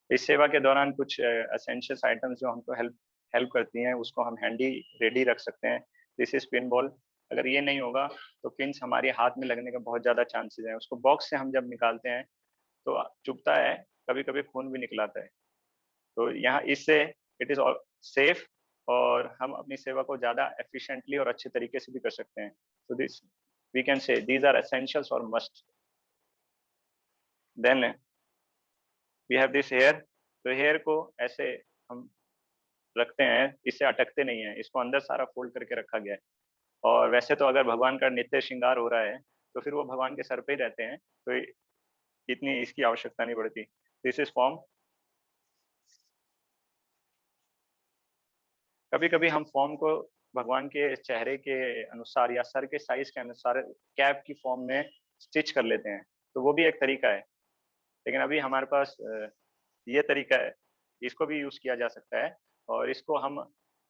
इस सेवा के दौरान कुछ एसेंशियल्स आइटम्स जो हमको हेल्प हेल्प करती हैं उसको हम हैंडी रेडी रख सकते हैं। This is pin ball. अगर ये नहीं होगा तो पिंस हमारे हाथ में लगने का बहुत ज़्यादा चांसेस है। उसको बॉक्स से हम जब निकालते हैं तो चुभता है, कभी कभी खून भी निकलाता है। तो यहाँ इससे इट इज़ सेफ और हम अपनी सेवा को ज़्यादा एफिशिएंटली और अच्छे तरीके से भी कर सकते हैं। तो this we can say these are essentials और must. Then we have this here. तो हेयर को ऐसे हम रखते हैं, इससे अटकते नहीं है, इसको अंदर सारा फोल्ड करके रखा गया है। और वैसे तो अगर भगवान का नित्य श्रृंगार हो रहा है तो फिर वो भगवान के सर पे ही रहते हैं, तो इतनी इसकी आवश्यकता नहीं पड़ती। This is form. कभी कभी हम फॉर्म को भगवान के चेहरे के अनुसार या सर के साइज के अनुसार कैप की फॉर्म में स्टिच कर लेते हैं, तो वो भी एक तरीका है। लेकिन अभी हमारे पास ये तरीका है, इसको भी यूज किया जा सकता है। और इसको हम,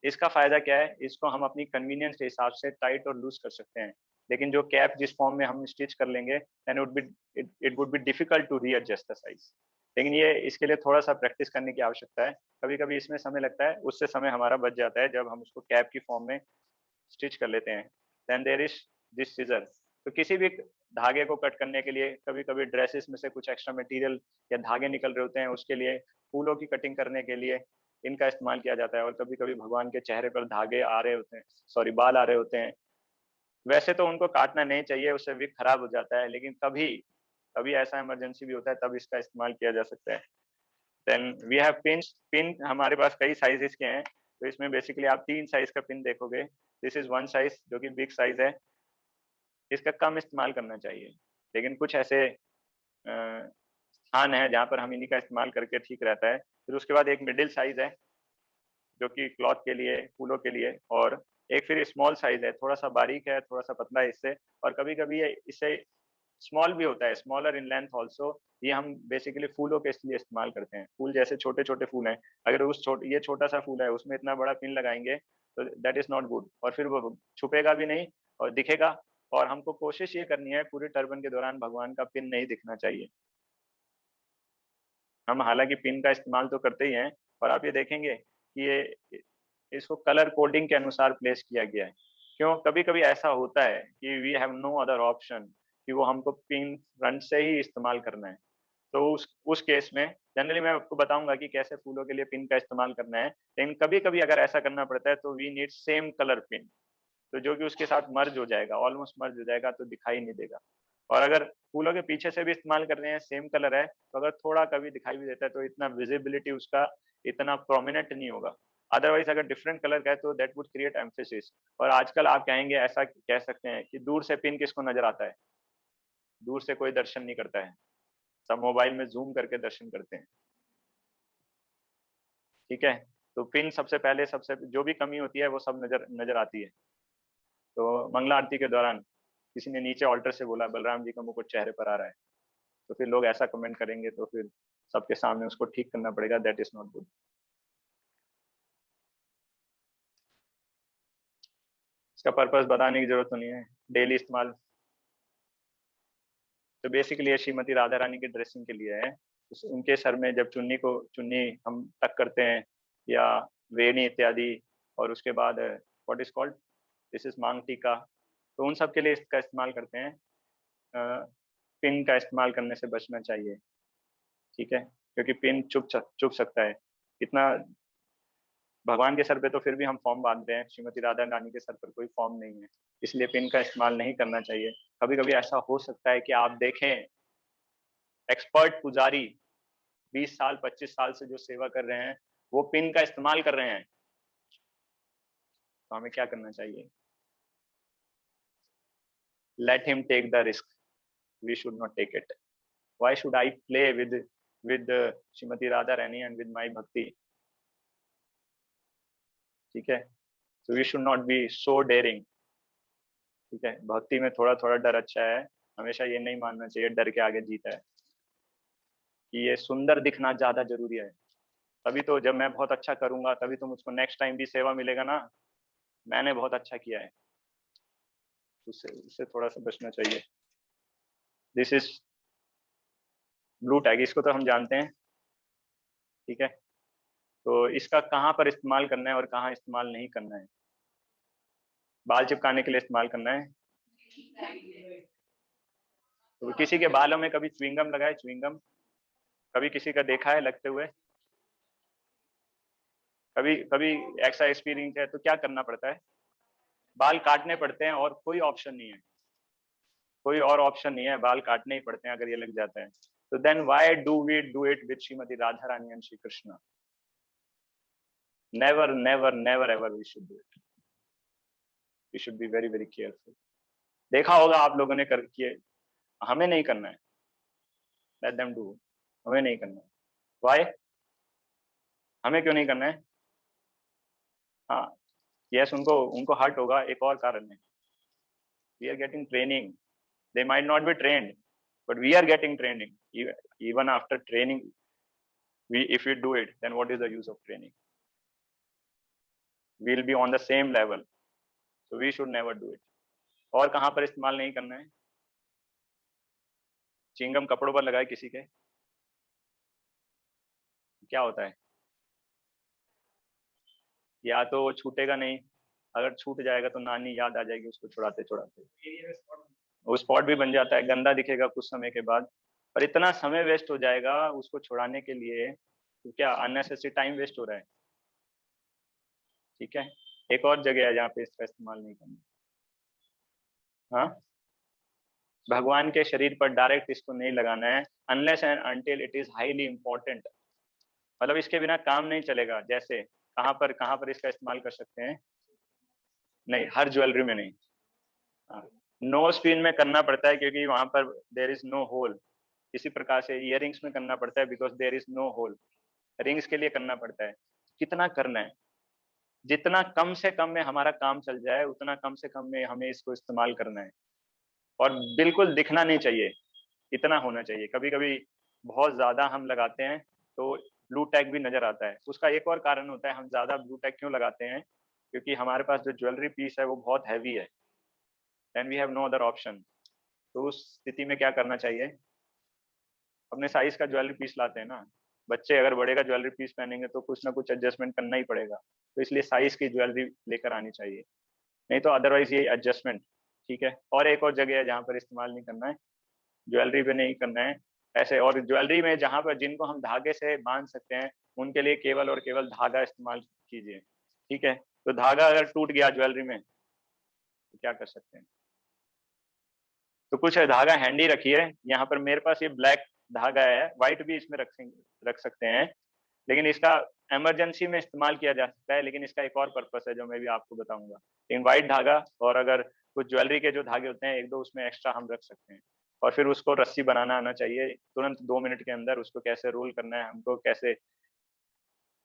इसका फायदा क्या है, इसको हम अपनी कन्वीनियंस के हिसाब से टाइट और लूज कर सकते हैं। लेकिन जो कैप जिस फॉर्म में हम स्टिच कर लेंगे then it would be difficult to readjust the size. लेकिन ये इसके लिए थोड़ा सा प्रैक्टिस करने की आवश्यकता है। कभी कभी इसमें समय लगता है, उससे समय हमारा बच जाता है जब हम उसको कैप की फॉर्म में स्टिच कर लेते हैं। Then there is this scissor. तो किसी भी धागे को कट करने के लिए, कभी कभी ड्रेसेस में से कुछ एक्स्ट्रा मटेरियल या धागे निकल रहे होते हैं, उसके लिए, फूलों की कटिंग करने के लिए इनका इस्तेमाल किया जाता है। और कभी कभी भगवान के चेहरे पर धागे आ रहे होते हैं, सॉरी बाल आ रहे होते हैं, वैसे तो उनको काटना नहीं चाहिए, उससे विग खराब हो जाता है, लेकिन कभी कभी ऐसा इमरजेंसी भी होता है, तब इसका इस्तेमाल किया जा सकता है। Then we have pin. Pin हमारे पास कई साइजेस के हैं, तो इसमें बेसिकली आप 3 साइज का पिन देखोगे। दिस इज वन साइज जो कि बिग साइज है, इसका कम इस्तेमाल करना चाहिए। लेकिन कुछ ऐसे स्थान है जहाँ पर हम इन्हीं का इस्तेमाल करके ठीक रहता है। फिर उसके बाद एक मिडिल साइज है जो कि क्लॉथ के लिए, फूलों के लिए। और एक फिर स्मॉल साइज है, थोड़ा सा बारीक है, थोड़ा सा पतला है इससे। और कभी कभी ये इससे स्मॉल भी होता है, स्मॉलर इन लेंथ ऑल्सो। ये हम बेसिकली फूलों के लिए इस्तेमाल करते हैं। फूल जैसे छोटे छोटे फूल हैं, अगर ये छोटा सा फूल है उसमें इतना बड़ा पिन लगाएंगे तो दैट इज नॉट गुड, और फिर वो छुपेगा भी नहीं और दिखेगा। और हमको कोशिश ये करनी है पूरे टर्बन के दौरान भगवान का पिन नहीं दिखना चाहिए। हम हालांकि पिन का इस्तेमाल तो करते ही हैं, और आप ये देखेंगे कि ये इसको कलर कोडिंग के अनुसार प्लेस किया गया है। क्यों, कभी कभी ऐसा होता है कि we have no other option, कि वो हमको पिन फ्रंट से ही इस्तेमाल करना है। तो उस केस में जनरली मैं आपको बताऊंगा कि कैसे फूलों के लिए पिन का इस्तेमाल करना है। लेकिन कभी कभी अगर ऐसा करना पड़ता है तो we need same colour pin, तो जो कि उसके साथ मर्ज हो जाएगा, ऑलमोस्ट मर्ज हो जाएगा, तो दिखाई नहीं देगा। और अगर फूलों के पीछे से भी इस्तेमाल कर रहे हैं, सेम कलर है, तो अगर थोड़ा कभी दिखाई भी देता है तो इतना विजिबिलिटी उसका इतना प्रोमिनेंट नहीं होगा। अदरवाइज अगर डिफरेंट कलर का है तो दैट वुड क्रिएट एम्फेसिस। और आजकल आप कहेंगे, ऐसा कह सकते हैं कि दूर से पिन किसको नजर आता है? दूर से कोई दर्शन नहीं करता है, सब मोबाइल में जूम करके दर्शन करते हैं। ठीक है, तो पिन सबसे पहले, सबसे जो भी कमी होती है वो सब नजर नजर आती है। तो मंगला आरती के दौरान किसी ने नीचे ऑल्टर से बोला बलराम जी का मुकुट चेहरे पर आ रहा है, तो फिर लोग ऐसा कमेंट करेंगे, तो फिर सबके सामने उसको ठीक करना पड़ेगा, दैट इज नॉट गुड। इसका पर्पस बताने की जरूरत तो नहीं है, डेली इस्तेमाल। तो बेसिकली ये श्रीमती राधा रानी की ड्रेसिंग के लिए है। उनके सर में जब चुन्नी हम टक करते हैं, या वेणी इत्यादि, और उसके बाद what is called, this is मांग टीका, तो उन सब के लिए इसका इस्तेमाल करते हैं। पिन का इस्तेमाल करने से बचना चाहिए। ठीक है, क्योंकि पिन चुभ सकता है इतना। भगवान के सर पे तो फिर भी हम फॉर्म बांध रहे हैं, श्रीमती राधा रानी के सर पर कोई फॉर्म नहीं है, इसलिए पिन का इस्तेमाल नहीं करना चाहिए। कभी कभी ऐसा हो सकता है कि आप देखें एक्सपर्ट पुजारी 20 साल 25 साल से जो सेवा कर रहे हैं वो पिन का इस्तेमाल कर रहे हैं, तो हमें क्या करना चाहिए? Let him take the risk, we should not take it. Why should I play with Shrimati Radha Rani and with my bhakti? ठीक है, so we should not be so daring. ठीक है, भक्ति में थोड़ा थोड़ा डर अच्छा है, हमेशा ये नहीं मानना चाहिए डर के आगे जीता है, कि ये सुंदर दिखना ज्यादा जरूरी है। तभी तो जब मैं बहुत अच्छा करूंगा तभी तो मुझको नेक्स्ट टाइम भी सेवा मिलेगा ना, मैंने बहुत अच्छा किया है। उससे उससे थोड़ा सा बचना चाहिए। दिस इज ब्लू टैग, इसको तो हम जानते हैं। ठीक है, तो इसका कहाँ पर इस्तेमाल करना है और कहाँ इस्तेमाल नहीं करना है। बाल चिपकाने के लिए इस्तेमाल करना है, तो किसी के बालों में कभी च्युइंगम लगाए, च्युइंगम कभी किसी का देखा है लगते हुए, कभी कभी ऐसा एक्सपीरियंस है, तो क्या करना पड़ता है, बाल काटने पड़ते हैं और कोई ऑप्शन नहीं है, कोई और ऑप्शन नहीं है, बाल काटने ही पड़ते हैं अगर ये लग जाता है। तो then why do we do it with Shrimati Radha Rani and Shri Krishna? Never never never ever we should do it, we should be very very careful. देखा होगा आप लोगों ने कर किए, हमें नहीं करना है, लेट देम डू, हमें नहीं करना है। व्हाई, हमें क्यों नहीं करना है? हाँ, यस, उनको उनको हर्ट होगा, एक और कारण है, we are getting training, they might not be trained, but we are getting training. Even after training, if we do it, then what is the use of training? We'll be on the same level, so we should never do it. और कहाँ पर इस्तेमाल नहीं करना है? चिंगम कपड़ों पर लगाए किसी के, क्या होता है? या तो वो छूटेगा नहीं, अगर छूट जाएगा तो नानी याद आ जाएगी उसको छुड़ाते छुड़ाते, वो स्पॉट भी बन जाता है, गंदा दिखेगा कुछ समय के बाद, पर इतना समय वेस्ट हो जाएगा उसको छुड़ाने के लिए, तो क्या अननेसेसरी टाइम वेस्ट हो रहा है। ठीक है, एक और जगह है जहाँ पे इसका इस्तेमाल नहीं करना। हाँ, भगवान के शरीर पर डायरेक्ट इसको नहीं लगाना है, unless and until it is highly important, मतलब इसके बिना काम नहीं चलेगा। जैसे कहाँ पर इसका इस्तेमाल कर सकते हैं? नहीं, हर ज्वेलरी में नहीं। नोज पिन में करना पड़ता है क्योंकि वहां पर देर इज नो होल। इसी प्रकार से इयरिंग्स में करना पड़ता है because there is no hole. Rings के लिए करना पड़ता है। कितना करना है? जितना कम से कम में हमारा काम चल जाए उतना कम से कम में हमें इसको इस्तेमाल करना है, और बिल्कुल दिखना नहीं चाहिए, इतना होना चाहिए। कभी कभी बहुत ज्यादा हम लगाते हैं तो ब्लू टैग भी नजर आता है। उसका एक और कारण होता है, हम ज्यादा ब्लू टैग क्यों लगाते हैं, क्योंकि हमारे पास जो ज्वेलरी पीस है वो बहुत हैवी है, then we have no other option. तो उस स्थिति में क्या करना चाहिए, अपने साइज का ज्वेलरी पीस लाते हैं ना, बच्चे अगर बड़े का ज्वेलरी पीस पहनेंगे तो कुछ ना कुछ एडजस्टमेंट करना ही पड़ेगा, तो इसलिए साइज की ज्वेलरी लेकर आनी चाहिए, नहीं तो अदरवाइज ये एडजस्टमेंट। ठीक है, और एक और जगह है जहाँ पर इस्तेमाल नहीं करना है, ज्वेलरी पे नहीं करना है ऐसे, और ज्वेलरी में जहाँ पर जिनको हम धागे से बांध सकते हैं उनके लिए केवल और केवल धागा इस्तेमाल कीजिए। ठीक है, तो धागा अगर टूट गया ज्वेलरी में तो क्या कर सकते हैं? तो कुछ धागा हैंडी रखिए, यहाँ पर मेरे पास ये ब्लैक धागा है, व्हाइट भी इसमें रख सकते हैं, लेकिन इसका इमरजेंसी में इस्तेमाल किया जा सकता है, लेकिन इसका एक और पर्पस है जो मैं भी आपको बताऊंगा। लेकिन व्हाइट धागा, और अगर कुछ ज्वेलरी के जो धागे होते हैं एक दो उसमें एक्स्ट्रा हम रख सकते हैं, और फिर उसको रस्सी बनाना आना चाहिए तुरंत 2 मिनट के अंदर, उसको कैसे रोल करना है हमको, कैसे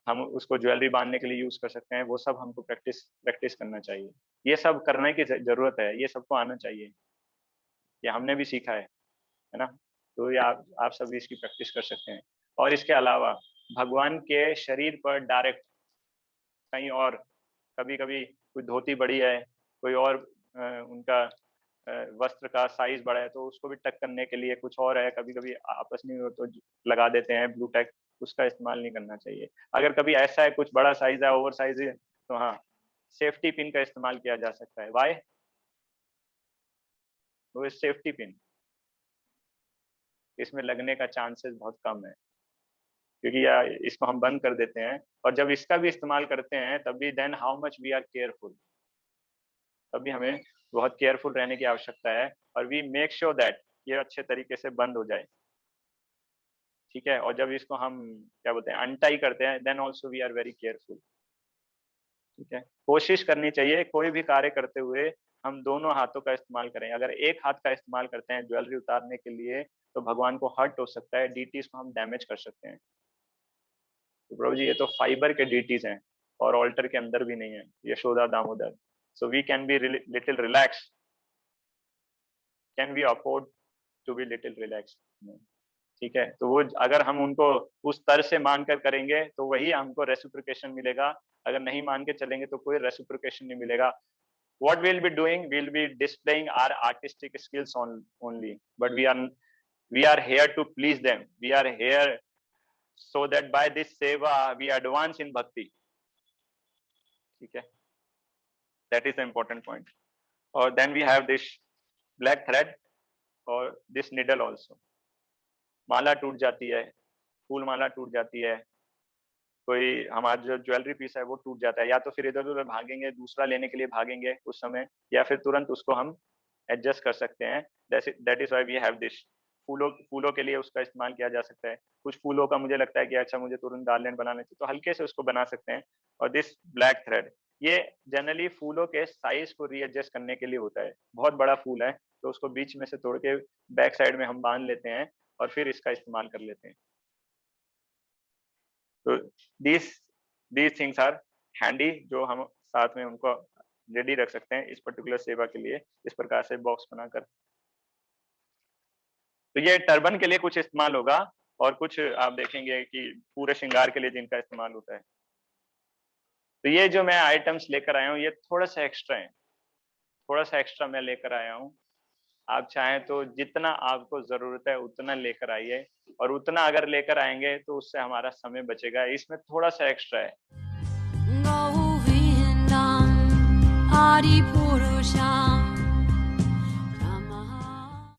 हम उसको ज्वेलरी बांधने के लिए यूज कर सकते हैं, वो सब हमको प्रैक्टिस प्रैक्टिस करना चाहिए। ये सब करने की जरूरत है, ये सबको आना चाहिए, ये हमने भी सीखा है ना। तो ये आप सब भी इसकी प्रैक्टिस कर सकते हैं। और इसके अलावा भगवान के शरीर पर डायरेक्ट कहीं और, कभी कभी कोई धोती बड़ी है, कोई और उनका वस्त्र का साइज बड़ा है, तो उसको भी टक करने के लिए कुछ और है, कभी कभी आपस में हो तो लगा देते हैं ब्लू टैग, उसका इस्तेमाल नहीं करना चाहिए। अगर कभी ऐसा है कुछ बड़ा साइज है, ओवर साइज है, तो हाँ, सेफ्टी पिन का इस्तेमाल किया जा सकता है। वाई? वो सेफ्टी पिन, इसमें लगने का चांसेस बहुत कम है, क्योंकि इसको हम बंद कर देते हैं, और जब इसका भी इस्तेमाल करते हैं तब भी then how much we are careful, तभी हमें बहुत केयरफुल रहने की आवश्यकता है, और वी मेक श्योर दैट ये अच्छे तरीके से बंद हो जाए। ठीक है, और जब इसको हम क्या बोलते हैं अनटाई करते हैं, then also we are very careful. ठीक है, कोशिश करनी चाहिए कोई भी कार्य करते हुए हम दोनों हाथों का इस्तेमाल करें। अगर एक हाथ का इस्तेमाल करते हैं ज्वेलरी उतारने के लिए तो भगवान को हर्ट हो सकता है, डीटीज को हम डैमेज कर सकते हैं। तो प्रभु जी, ये तो फाइबर के डीटीज हैं और ऑल्टर के अंदर भी नहीं है, Yashoda Damodar, so we can be little relax, can we afford to be little relax. ठीक है, तो वो अगर हम उनको उस तरह से मानकर करेंगे तो वही हमको रेसिप्रोकेशन मिलेगा, अगर नहीं मान के चलेंगे तो कोई रेसिप्रोकेशन नहीं मिलेगा। what we'll be doing, we'll be displaying our artistic skills only, but we are here to please them, we are here so that by this seva we advance in bhakti. ठीक है, that is the important point. और then we have this black thread और this needle also. माला टूट जाती है, फूल माला टूट जाती है, कोई हमारा जो ज्वेलरी पीस है वो टूट जाता है, या तो फिर इधर-उधर भागेंगे, दूसरा लेने के लिए भागेंगे उस समय, या फिर तुरंत उसको हम एडजस्ट कर सकते हैं। That is why we have this. फूलों फूलों के लिए उसका इस्तेमाल किया जा सकता है। कुछ फूलों का मुझे लगता है कि अच्छा मुझे तुरंत गार्लैंड बनाना चाहिए, तो हल्के से उसको बना सकते हैं। और दिस ब्लैक थ्रेड, ये जनरली फूलों के साइज को रीएडजस्ट करने के लिए होता है। बहुत बड़ा फूल है तो उसको बीच में से तोड़ के बैक साइड में हम बांध लेते हैं और फिर इसका इस्तेमाल कर लेते हैं। तो these थिंग्स आर हैंडी, जो हम साथ में उनको रेडी रख सकते हैं इस पर्टिकुलर सेवा के लिए, इस प्रकार से बॉक्स बनाकर। तो ये टर्बन के लिए कुछ इस्तेमाल होगा, और कुछ आप देखेंगे कि पूरे श्रृंगार के लिए जिनका इस्तेमाल होता है। तो ये जो मैं आइटम्स लेकर आया हूँ, ये थोड़ा-सा एक्स्ट्रा है, थोड़ा-सा एक्स्ट्रा मैं लेकर आया हूँ। आप चाहें तो जितना आपको ज़रूरत है उतना लेकर आइए, और उतना अगर लेकर आएँगे तो उससे हमारा समय बचेगा। इसमें थोड़ा-सा एक्स्ट्रा है।